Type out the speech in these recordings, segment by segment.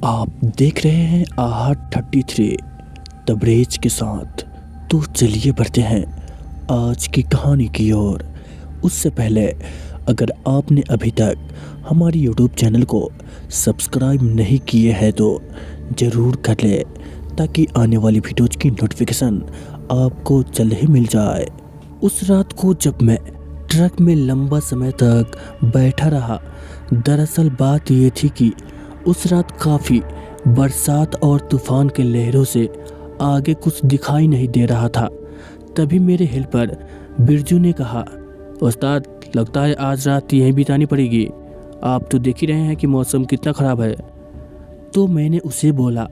आप देख रहे हैं AHT33 तबरेज के साथ। तो चलिए बढ़ते हैं आज की कहानी की ओर। उससे पहले अगर आपने अभी तक हमारी YouTube चैनल को सब्सक्राइब नहीं किए हैं तो ज़रूर कर ले, ताकि आने वाली वीडियोज़ की नोटिफिकेशन आपको जल्द ही मिल जाए। उस रात को जब मैं ट्रक में लंबा समय तक बैठा रहा, दरअसल बात ये थी कि उस रात काफ़ी बरसात और तूफ़ान के लहरों से आगे कुछ दिखाई नहीं दे रहा था। तभी मेरे हेल्पर बिरजू ने कहा, उस्ताद लगता है आज रात यहीं बितानी पड़ेगी। आप तो देख ही रहे हैं कि मौसम कितना ख़राब है। तो मैंने उसे बोला,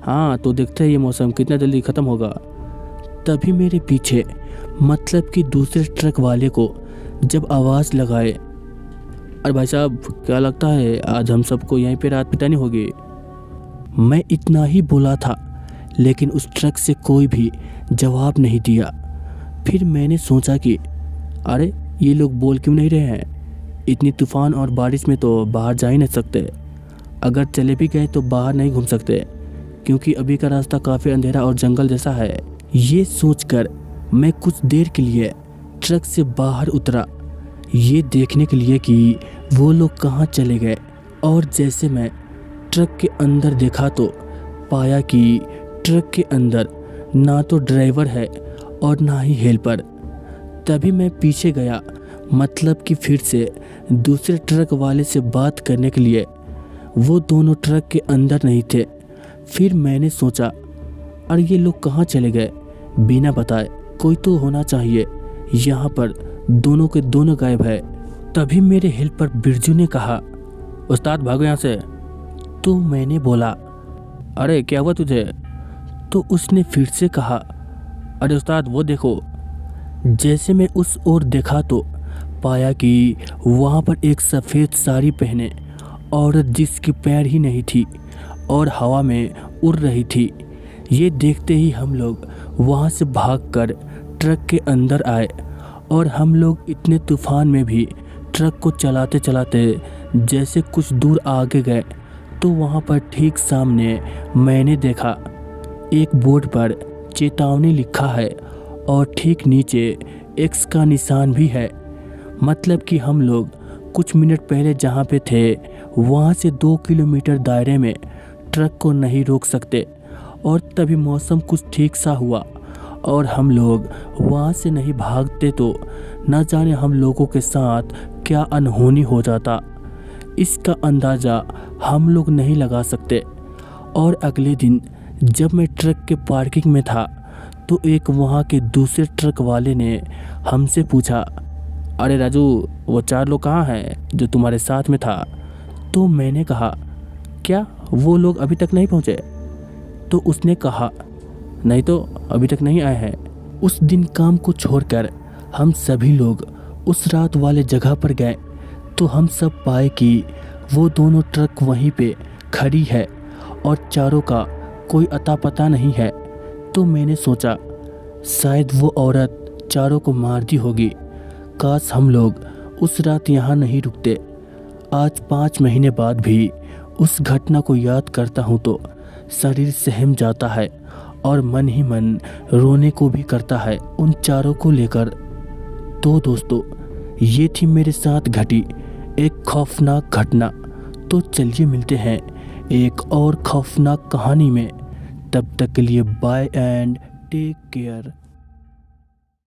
हाँ तो देखते हैं ये मौसम कितना जल्दी ख़त्म होगा। तभी मेरे पीछे मतलब कि दूसरे ट्रक वाले को जब आवाज़ लगाए, अरे भाई साहब क्या लगता है आज हम सबको यहीं पे रात बितानी होगी। मैं इतना ही बोला था, लेकिन उस ट्रक से कोई भी जवाब नहीं दिया। फिर मैंने सोचा कि अरे ये लोग बोल क्यों नहीं रहे हैं। इतनी तूफ़ान और बारिश में तो बाहर जा ही नहीं सकते। अगर चले भी गए तो बाहर नहीं घूम सकते, क्योंकि अभी का रास्ता काफ़ी अंधेरा और जंगल जैसा है। ये सोचकर मैं कुछ देर के लिए ट्रक से बाहर उतरा, ये देखने के लिए कि वो लोग कहाँ चले गए। और जैसे मैं ट्रक के अंदर देखा तो पाया कि ट्रक के अंदर ना तो ड्राइवर है और ना ही हेल्पर। तभी मैं पीछे गया, मतलब कि फिर से दूसरे ट्रक वाले से बात करने के लिए। वो दोनों ट्रक के अंदर नहीं थे। फिर मैंने सोचा, अरे ये लोग कहाँ चले गए बिना बताए। कोई तो होना चाहिए, यहाँ पर दोनों के दोनों गायब है। तभी मेरे हेल्पर बिरजू ने कहा, उस्ताद भागो यहाँ से। तो मैंने बोला, अरे क्या हुआ तुझे। तो उसने फिर से कहा, अरे उस्ताद वो देखो। जैसे मैं उस ओर देखा तो पाया कि वहाँ पर एक सफ़ेद साड़ी पहने औरत, जिसकी पैर ही नहीं थी और हवा में उड़ रही थी। ये देखते ही हम लोग वहाँ से भागकर ट्रक के अंदर आए। और हम लोग इतने तूफ़ान में भी ट्रक को चलाते चलाते जैसे कुछ दूर आगे गए तो वहाँ पर ठीक सामने मैंने देखा एक बोर्ड पर चेतावनी लिखा है और ठीक नीचे एक्स का निशान भी है। मतलब कि हम लोग कुछ मिनट पहले जहाँ पे थे वहाँ से 2 किलोमीटर दायरे में ट्रक को नहीं रोक सकते। और तभी मौसम कुछ ठीक सा हुआ और हम लोग वहाँ से नहीं भागते तो न जाने हम लोगों के साथ क्या अनहोनी हो जाता। इसका अंदाज़ा हम लोग नहीं लगा सकते। और अगले दिन जब मैं ट्रक के पार्किंग में था तो एक वहाँ के दूसरे ट्रक वाले ने हमसे पूछा, अरे राजू वो 4 लोग कहाँ हैं जो तुम्हारे साथ में था। तो मैंने कहा, क्या वो लोग अभी तक नहीं पहुँचे। तो उसने कहा, नहीं तो अभी तक नहीं आए हैं। उस दिन काम को छोड़कर हम सभी लोग उस रात वाले जगह पर गए तो हम सब पाए कि वो दोनों ट्रक वहीं पे खड़ी है और चारों का कोई अता पता नहीं है। तो मैंने सोचा शायद वो औरत चारों को मार दी होगी। काश हम लोग उस रात यहाँ नहीं रुकते। आज 5 महीने बाद भी उस घटना को याद करता हूँ तो शरीर सहम जाता है और मन ही मन रोने को भी करता है उन चारों को लेकर। तो दोस्तों ये थी मेरे साथ घटी एक खौफनाक घटना। तो चलिए मिलते हैं एक और खौफनाक कहानी में। तब तक के लिए बाय एंड टेक केयर।